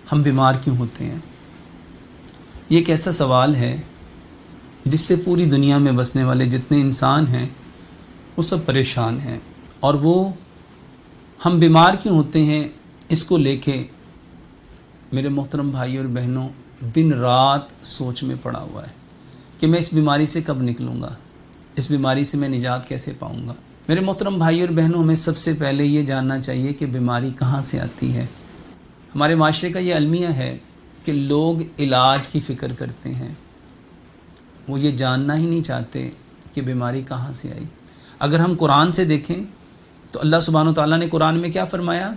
ہم بیمار کیوں ہوتے ہیں؟ یہ ایک ایسا سوال ہے جس سے پوری دنیا میں بسنے والے جتنے انسان ہیں وہ سب پریشان ہیں، اور وہ ہم بیمار کیوں ہوتے ہیں اس کو لے کے میرے محترم بھائی اور بہنوں دن رات سوچ میں پڑا ہوا ہے کہ میں اس بیماری سے کب نکلوں گا، اس بیماری سے میں نجات کیسے پاؤں گا۔ میرے محترم بھائی اور بہنوں، ہمیں سب سے پہلے یہ جاننا چاہیے کہ بیماری کہاں سے آتی ہے۔ ہمارے معاشرے کا یہ المیہ ہے کہ لوگ علاج کی فکر کرتے ہیں، وہ یہ جاننا ہی نہیں چاہتے کہ بیماری کہاں سے آئی۔ اگر ہم قرآن سے دیکھیں تو اللہ سبحانہ وتعالیٰ نے قرآن میں کیا فرمایا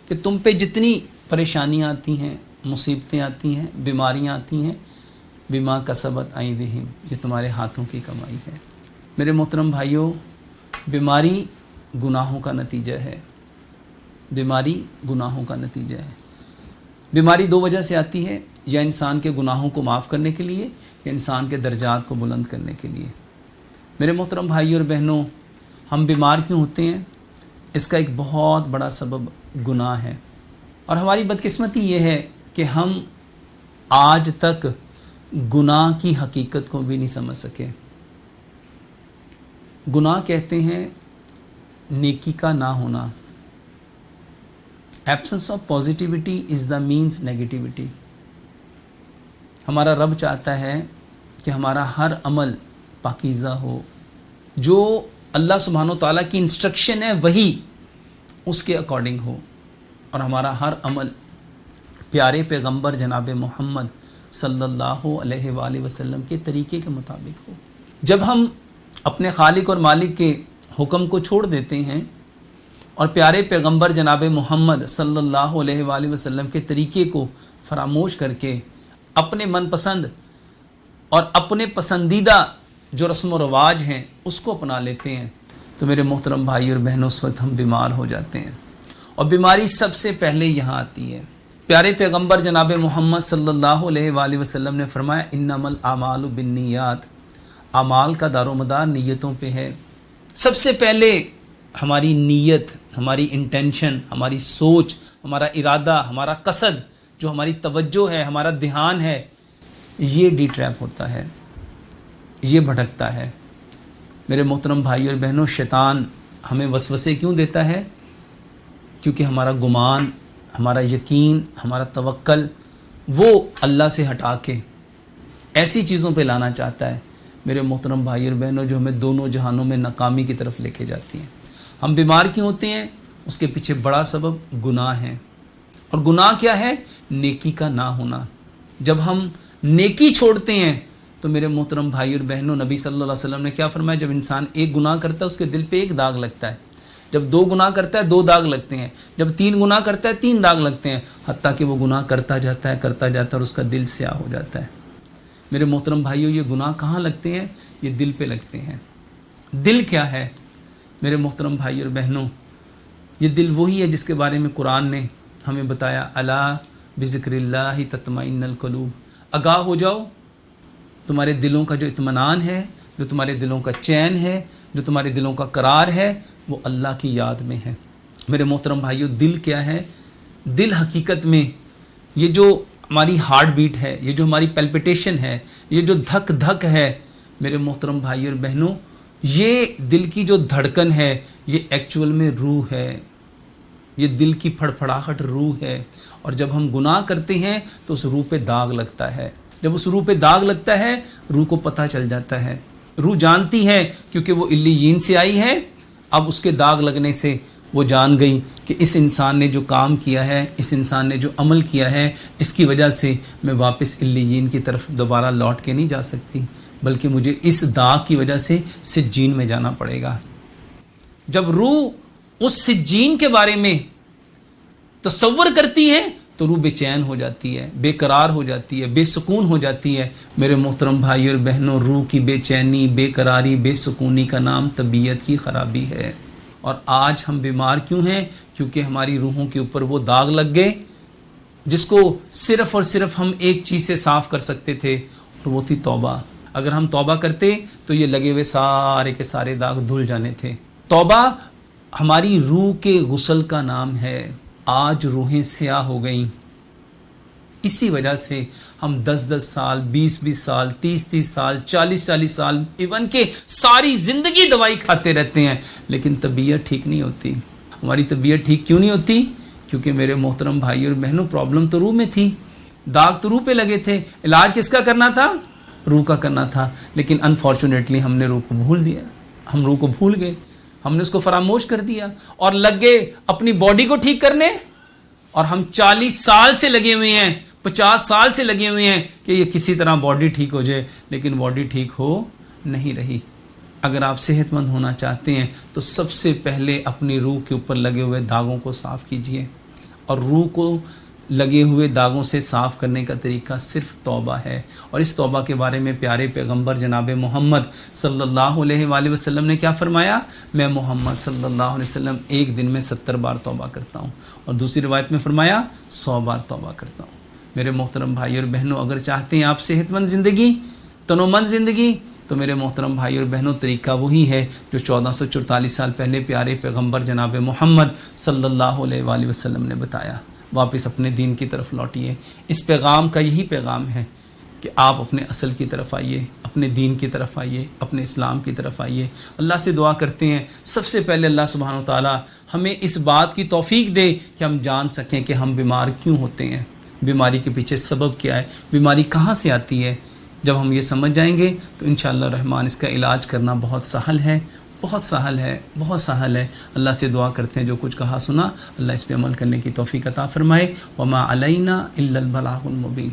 کہ تم پہ جتنی پریشانیاں آتی ہیں، مصیبتیں آتی ہیں، بیماریاں آتی ہیں، بما کسبت ایدیہم، یہ تمہارے ہاتھوں کی کمائی ہے۔ میرے محترم بھائیوں، بیماری گناہوں کا نتیجہ ہے، بیماری گناہوں کا نتیجہ ہے۔ بیماری دو وجہ سے آتی ہے، یا انسان کے گناہوں کو معاف کرنے کے لیے، یا انسان کے درجات کو بلند کرنے کے لیے۔ میرے محترم بھائی اور بہنوں، ہم بیمار کیوں ہوتے ہیں؟ اس کا ایک بہت بڑا سبب گناہ ہے، اور ہماری بدقسمتی یہ ہے کہ ہم آج تک گناہ کی حقیقت کو بھی نہیں سمجھ سکے۔ گناہ کہتے ہیں نیکی کا نہ ہونا۔ Absence of positivity is the means negativity. ہمارا رب چاہتا ہے کہ ہمارا ہر عمل پاکیزہ ہو، جو اللہ سبحانہ وتعالیٰ کی انسٹرکشن ہے وہی اس کے اکارڈنگ ہو، اور ہمارا ہر عمل پیارے پیغمبر جناب محمد صلی اللہ علیہ وآلہ وسلم کے طریقے کے مطابق ہو۔ جب ہم اپنے خالق اور مالک کے حکم کو چھوڑ دیتے ہیں اور پیارے پیغمبر جناب محمد صلی اللہ علیہ وآلہ وسلم کے طریقے کو فراموش کر کے اپنے من پسند اور اپنے پسندیدہ جو رسم و رواج ہیں اس کو اپنا لیتے ہیں، تو میرے محترم بھائی اور بہنوں، اس وقت ہم بیمار ہو جاتے ہیں، اور بیماری سب سے پہلے یہاں آتی ہے۔ پیارے پیغمبر جناب محمد صلی اللہ علیہ وآلہ وسلم نے فرمایا انما الاعمال بالنیات، اعمال کا دار و مدار نیتوں پہ ہے۔ سب سے پہلے ہماری نیت، ہماری انٹینشن، ہماری سوچ، ہمارا ارادہ، ہمارا قصد، جو ہماری توجہ ہے، ہمارا دھیان ہے، یہ ڈی ٹریپ ہوتا ہے، یہ بھٹکتا ہے۔ میرے محترم بھائی اور بہنوں، شیطان ہمیں وسوسے کیوں دیتا ہے؟ کیونکہ ہمارا گمان، ہمارا یقین، ہمارا توکل وہ اللہ سے ہٹا کے ایسی چیزوں پہ لانا چاہتا ہے، میرے محترم بھائی اور بہنوں، جو ہمیں دونوں جہانوں میں ناکامی کی طرف لے کے جاتی ہیں۔ ہم بیمار کیوں ہوتے ہیں؟ اس کے پیچھے بڑا سبب گناہ ہے، اور گناہ کیا ہے؟ نیکی کا نہ ہونا۔ جب ہم نیکی چھوڑتے ہیں تو میرے محترم بھائی اور بہنوں، نبی صلی اللہ علیہ وسلم نے کیا فرمایا؟ جب انسان ایک گناہ کرتا ہے اس کے دل پہ ایک داغ لگتا ہے، جب دو گناہ کرتا ہے دو داغ لگتے ہیں، جب تین گناہ کرتا ہے تین داغ لگتے ہیں، حتیٰ کہ وہ گناہ کرتا جاتا ہے اور اس کا دل سیاہ ہو جاتا ہے۔ میرے محترم بھائیوں، یہ گناہ کہاں لگتے ہیں؟ یہ دل پہ لگتے ہیں۔ دل کیا ہے میرے محترم بھائی اور بہنوں؟ یہ دل وہی ہے جس کے بارے میں قرآن نے ہمیں بتایا، الا بذکر اللہ تطمئن القلوب، آگاہ ہو جاؤ، تمہارے دلوں کا جو اطمینان ہے، جو تمہارے دلوں کا چین ہے، جو تمہارے دلوں کا قرار ہے، وہ اللہ کی یاد میں ہے۔ میرے محترم بھائیوں، دل کیا ہے؟ دل حقیقت میں یہ جو ہماری ہارٹ بیٹ ہے، یہ جو ہماری پیلپٹیشن ہے، یہ جو دھک دھک ہے، میرے محترم بھائی اور بہنوں، یہ دل کی جو دھڑکن ہے، یہ ایکچول میں روح ہے، یہ دل کی پھڑپھڑاہٹ روح ہے۔ اور جب ہم گناہ کرتے ہیں تو اس روح پہ داغ لگتا ہے، جب اس روح پہ داغ لگتا ہے روح کو پتہ چل جاتا ہے، روح جانتی ہے، کیونکہ وہ علیین سے آئی ہے۔ اب اس کے داغ لگنے سے وہ جان گئی کہ اس انسان نے جو کام کیا ہے، اس انسان نے جو عمل کیا ہے، اس کی وجہ سے میں واپس علیین کی طرف دوبارہ لوٹ کے نہیں جا سکتی، بلکہ مجھے اس داغ کی وجہ سے سجین میں جانا پڑے گا۔ جب روح اس سجین کے بارے میں تصور کرتی ہے تو روح بے چین ہو جاتی ہے، بے قرار ہو جاتی ہے، بے سکون ہو جاتی ہے۔ میرے محترم بھائی اور بہنوں، روح کی بے چینی، بے قراری، بے سکونی کا نام طبیعت کی خرابی ہے۔ اور آج ہم بیمار کیوں ہیں؟ کیونکہ ہماری روحوں کے اوپر وہ داغ لگ گئے جس کو صرف اور صرف ہم ایک چیز سے صاف کر سکتے تھے، اور وہ تھی توبہ۔ اگر ہم توبہ کرتے تو یہ لگے ہوئے سارے کے سارے داغ دھل جانے تھے۔ توبہ ہماری روح کے غسل کا نام ہے۔ آج روحیں سیاہ ہو گئیں، اسی وجہ سے ہم 10 سال 20 سال 30 سال 40 سال ایون کہ ساری زندگی دوائی کھاتے رہتے ہیں، لیکن طبیعت ٹھیک نہیں ہوتی۔ ہماری طبیعت ٹھیک کیوں نہیں ہوتی؟ کیونکہ میرے محترم بھائی اور بہنوں، پرابلم تو روح میں تھی، داغ تو روح پہ لگے تھے، علاج کس کا کرنا تھا؟ روح کا کرنا تھا۔ لیکن انفارچونیٹلی ہم نے روح کو بھول دیا، ہم روح کو بھول گئے، ہم نے اس کو فراموش کر دیا اور لگ گئے اپنی باڈی کو ٹھیک کرنے، اور ہم 40 سال سے لگے ہوئے ہیں، 50 سال سے لگے ہوئے ہیں کہ یہ کسی طرح باڈی ٹھیک ہو جائے، لیکن باڈی ٹھیک ہو نہیں رہی۔ اگر آپ صحت مند ہونا چاہتے ہیں تو سب سے پہلے اپنی روح کے اوپر لگے ہوئے داغوں کو صاف کیجئے، اور روح کو لگے ہوئے داغوں سے صاف کرنے کا طریقہ صرف توبہ ہے۔ اور اس توبہ کے بارے میں پیارے پیغمبر جناب محمد صلی اللہ علیہ وآلہ وسلم نے کیا فرمایا؟ میں محمد صلی اللہ علیہ وسلم ایک دن میں 70 بار توبہ کرتا ہوں، اور دوسری روایت میں فرمایا 100 بار توبہ کرتا ہوں۔ میرے محترم بھائی اور بہنوں، اگر چاہتے ہیں آپ صحت مند زندگی، تنومند زندگی، تو میرے محترم بھائی اور بہنوں طریقہ وہی ہے جو 1444 سال پہلے پیارے پیغمبر جناب محمد صلی اللہ علیہ وآلہ وسلم نے بتایا۔ واپس اپنے دین کی طرف لوٹیے۔ اس پیغام کا یہی پیغام ہے کہ آپ اپنے اصل کی طرف آئیے، اپنے دین کی طرف آئیے، اپنے اسلام کی طرف آئیے۔ اللہ سے دعا کرتے ہیں سب سے پہلے اللہ سبحانہ و تعالی ہمیں اس بات کی توفیق دے کہ ہم جان سکیں کہ ہم بیمار کیوں ہوتے ہیں، بیماری کے پیچھے سبب کیا ہے، بیماری کہاں سے آتی ہے۔ جب ہم یہ سمجھ جائیں گے تو انشاءاللہ الرحمن اس کا علاج کرنا بہت سہل ہے، بہت سہل ہے، بہت سہل ہے۔ اللہ سے دعا کرتے ہیں جو کچھ کہا سنا اللہ اس پہ عمل کرنے کی توفیق عطا فرمائے۔ وما علینا الا البلاغ المبین۔